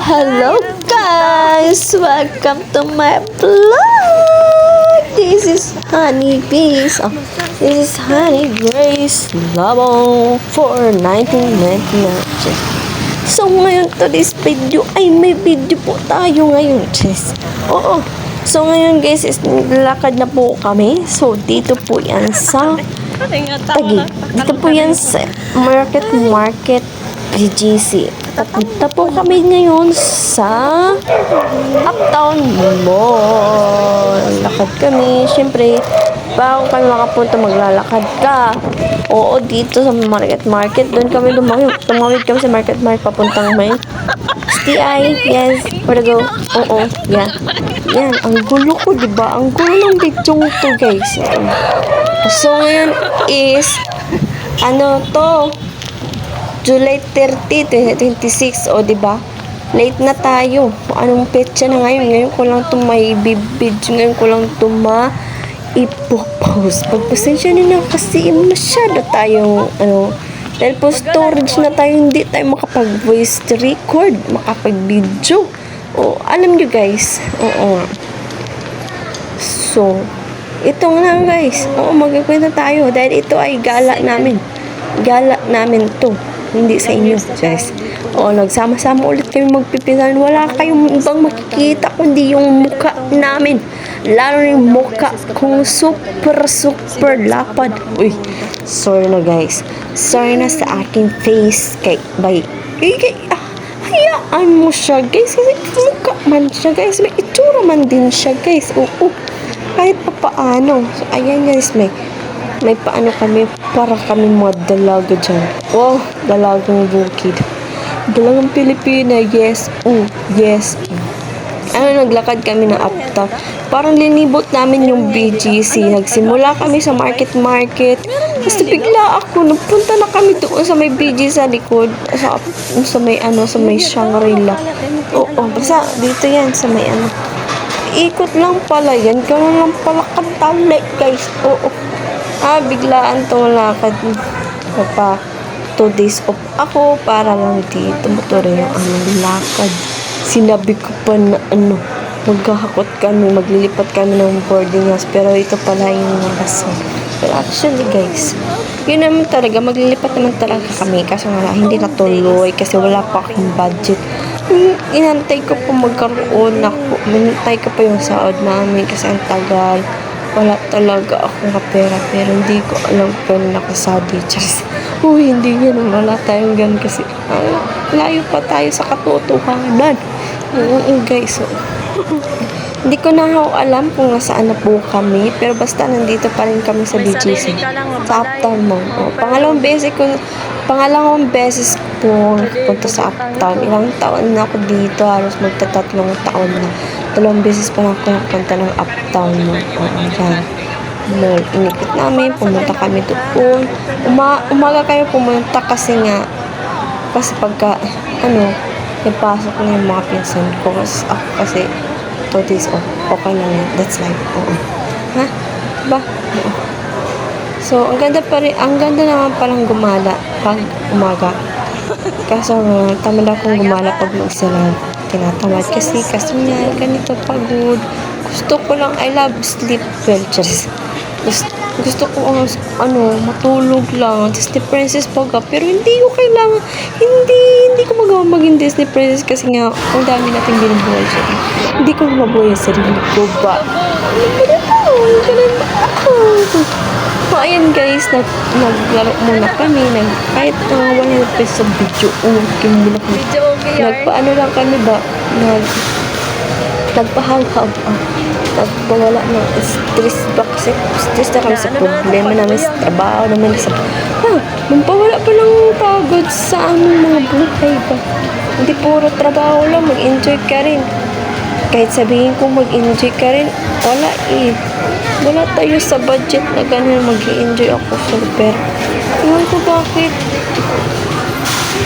Hello guys! Welcome to my vlog! This is Honey Bees. This is Honey Grace Labo for 1999. So ngayon today's video ay may video po tayo ngayon. Oo. So ngayon guys is naglalakad na po kami. So dito po yan sa Taguig. Dito po yan sa Market BGC. Papunta po kami ngayon sa Uptown Mall. Lakad kami. Siyempre, bago kami makapunta, maglalakad ka. Oo, dito sa market. Doon kami tumawid kami sa market. Papuntang may STI. Yes, where to go? Oo, yeah. Yan, ang gulo ko, diba? Ang gulo ng video to, guys. So, ngayon is, July 30, 2026, o diba? Late na tayo. Anong petsa na ngayon? Ngayon ko lang ito may video. Ngayon ko lang ito ipopost. Pagpasensya nyo na kasi masyado tayong, dahil po storage na tayo, hindi tayo makapag-voice record, makapag-video. O, alam nyo guys. Oo. So, ito nga guys. Oo, magkikwenta tayo. Dahil ito ay gala namin. Gala namin to. Hindi sa inyo, guys. O, nagsama-sama ulit kami magpipinsan. Wala kayong ibang makikita kundi yung mukha namin. Lalo na yung mukha kung super lapad. Uy, sorry na guys. Sorry na sa aking face. Hayaan mo siya, guys. Kasi mukha man siya, guys. May itsura man din siya, guys. Oo. Kahit pa paano. So, ayan guys, may paano kami para kami mga dalaga dyan. Oh, dalagang bukid. Dalagang Pilipina, yes. Yes. Naglakad kami ng Uptown. Parang linibot namin yung BGC. Nagsimula kami sa market. Tapos bigla ako, nagpunta na kami doon sa may BGC sa likod. Sa may Shangri-La. Oo, basta dito yan, sa may ikot lang pala yan. Ganun lang pala katali, guys. Oo. Biglaan itong lakad. Pa 2 days off ako para lang dito motorin yung lakad. Sinabi ko pa na maghahakot kami, maglilipat kami ng boarding house. Pero ito pala yung rason. Pero actually guys, yun naman talaga, maglilipat naman talaga kami. Kaso nga hindi natuloy kasi wala pa akong budget. Inantay ko pa magkaroon ako. Minantay ko pa yung sahod namin kasi ang tagal. Wala talaga akong kapera pero hindi ko alam kung nakasadi. Hindi ganun. Wala tayong ganun kasi layo pa tayo sa katotohanan. Guys, hindi ko na alam kung nasaan na po kami pero basta nandito pa rin kami sa BGC sa Uptown Mall. Pangalawang beses po punta sa Uptown. Ilang taon na ako dito, halos magta-3 taon na. 2 beses pa lang ako napunta ng Uptown Mall. Mall. Inikot namin, pumunta kami doon. Umaga kayo pumunta kasi pagka napasok na yung mga pinsan ko kasi 2 days off. Okay lang yan. That's life. Oo. Ha? Ba? Oo. So, ang ganda naman palang gumala pag umaga. Kaso tamad akong gumala pag mag-isa. Tinatamad kasi nga ganito pagod. Gusto ko lang, I love sleep well. Gusto ko matulog lang. Disney princess pero hindi ko kailangan, hindi ko magawa maging Disney princess kasi nga ang dami natin binubuhay siya. Hindi ko mabuhay ang sarili ko ba? Ayan guys, naglaro muna kami kahit 100 pesos video. Muna kami. Nagpaano lang kami ba? Nagpahangkab. Nagpawala ng stress ba kasi stress na kami sa problema namin sa trabaho naman magpawala pa ng pagod sa aming mga buhay ba. Hindi puro trabaho lang, mag-enjoy ka rin. Kahit sabihin ko mag-enjoy ka rin, wala tayo sa budget na ganun mag-enjoy ako super. Iwan ko bakit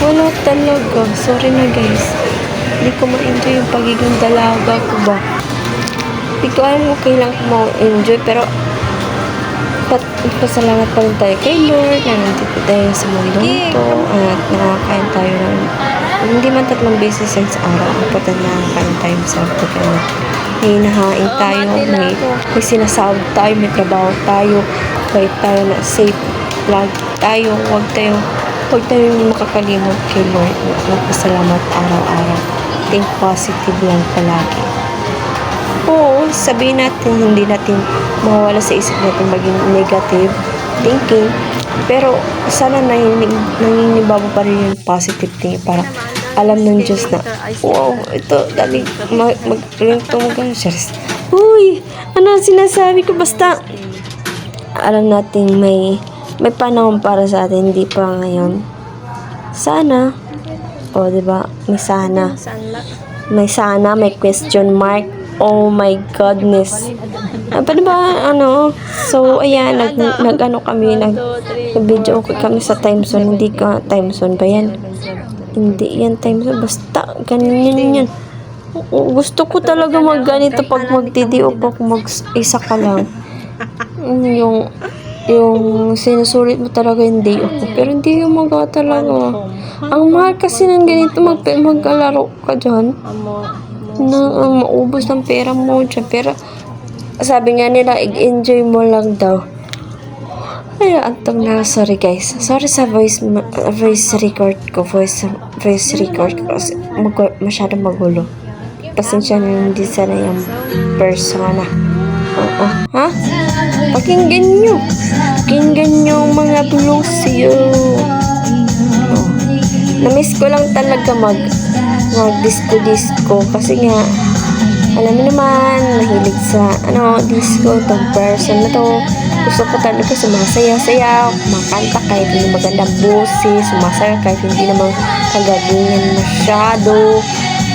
wala talaga. Sorry na guys, hindi ko ma-enjoy yung pagiging dalaga ko ba. Hindi ko alam kung kailan ko ma-enjoy pero pasalamat pa rin tayo kay Lord na nandito tayo sa mundo to at nakakain tayo ng hindi man 3 beses sa araw. Important na kain tayo sa pag may nahain tayo, may sinasahod tayo, may trabaho tayo, kahit tayo na safe lagi tayo, huwag tayong makakalimot kay Lord. Magpasalamat araw-araw. Think positive lang palagi. Oo, sabihin natin, hindi natin mawawala sa isip natin maging negative thinking. Pero sana nangingibabaw pa rin yung positive thinking para alam ng Diyos na, wow, ito, dali, mag-ringtone ka, shares. Uy, ano sinasabi ko? Basta, alam natin may panahon para sa atin, hindi pa ngayon. Sana, o, diba, may sana, may question mark. Oh my goodness. Paano ba, so, ayan, nag-video okay kami sa time zone. Hindi ka time zone ba yan? Hindi yan time zone. Basta, ganyan yan. Gusto ko talaga mag-ganito pag magdidiop ako mag-isa ka lang. Yung sinusulit mo talaga yung day off. Pero hindi yung magawa talaga. Ang mahal kasi ng ganito mag-alaro ka dyan. Na maubos ng pera mo dyan. Pero sabi nga nila, enjoy mo lang daw. Ay, antong na. Sorry guys. Sorry sa voice record ko. Voice record ko. Kasi masyadong magulo. Pasensya na hindi sana yung persona. Ha? Pakinggan nyo. Pakinggan nyo mga blues yun. Na-miss ko lang talaga mag-disco kasi nga alam mo naman mahilig sa disco tong person na to. Gusto ko talaga sumasaya-saya, kumakanta kahit hindi magandang boses, sumasaya kahit hindi naman kagalingan masyado.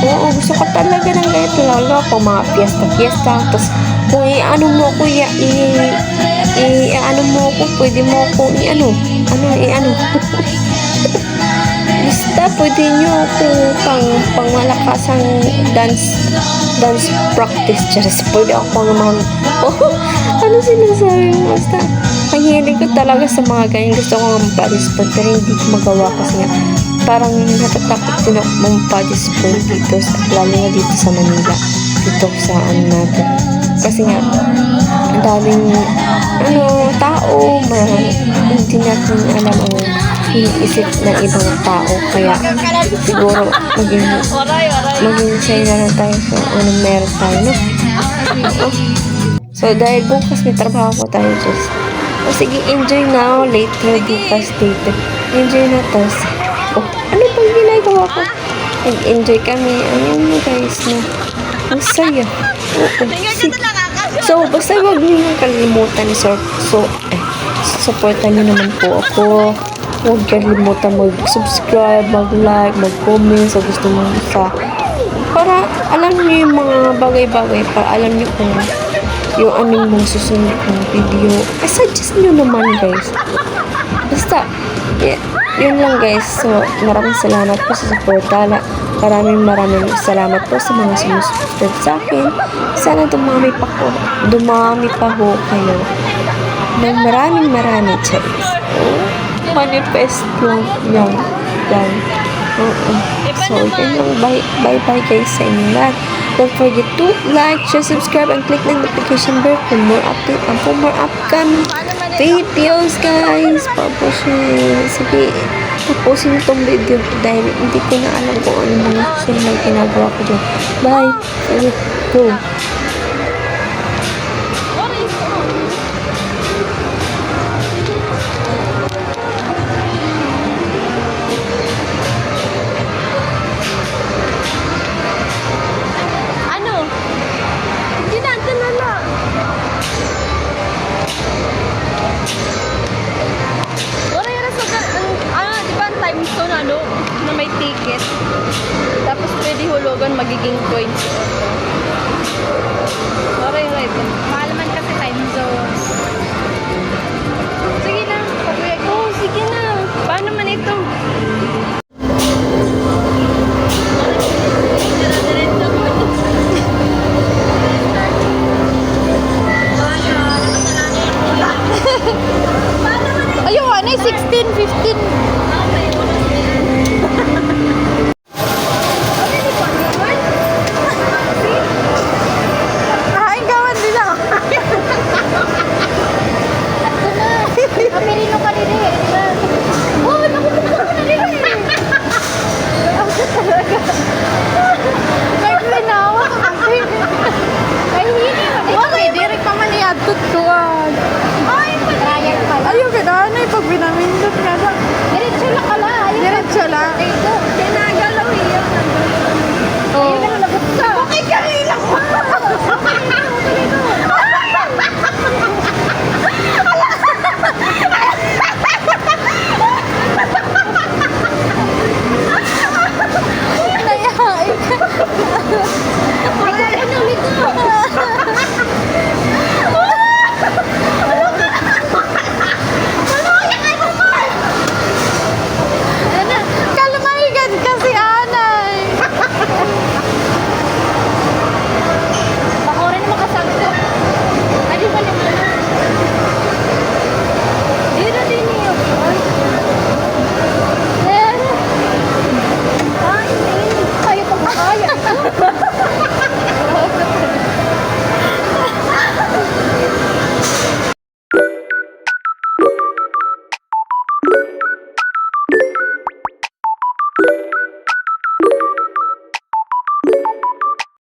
Oo, gusto ko talaga ng ganito, lalo kung mga fiesta tapos kung mo ako pwede mo ako basta pwede nyo kung pang malakasang dance practice, just pwede ako naman. Sinasabi mo? Basta ang hilig ko talaga sa mga ganyan. Gusto ko nga mag-participate pero hindi ko magawa kasi nga parang natatakot din ako mag-participate dito lalo na dito sa Manila, dito sa natin kasi nga ang daming tao, hindi natin alam ang iniisip ng ibang tao, kaya siguro maging say na lang tayo sa anong meron tayo, no? So dahil bukas may trabaho ko tayo, just sige, enjoy now, later enjoy na to. Ano bang ginagawa ko? Enjoy kami, guys, no? Ang saya. So basta wag niyo nang kalimutan supportan niyo naman po ako. Huwag kalimutan mag-subscribe, mag-like, mag-comment sa gusto mo para alam niyo yung mga bagay-bagay, para alam niyo kung yung anong mga susunod ng video. Suggest niyo naman, guys. Basta, yun lang, guys. So, maraming salamat po sa suporta. Maraming salamat po sa mga sumusunod sa akin. Sana dumami pa ho kayo. Ng maraming chance. Manifest lang yan. So, yun lang. Bye guys sa inyo lahat. Don't forget to like, share, subscribe, and click the notification bell for more update and for more upcoming videos, guys. Sige, tapusin itong video dahil hindi ko na alam kung ano mga susunod ginagawa ko dyan. Bye. Sige, go. Na may ticket. Tapos pwede hulugan magiging coins. Right. Maalaman kasi time zone. Sige na. Sige na. Paano man ito? Ayun, 16, 15. pinamindot ka na. Diretso lang kala. Diretso lang. Ito.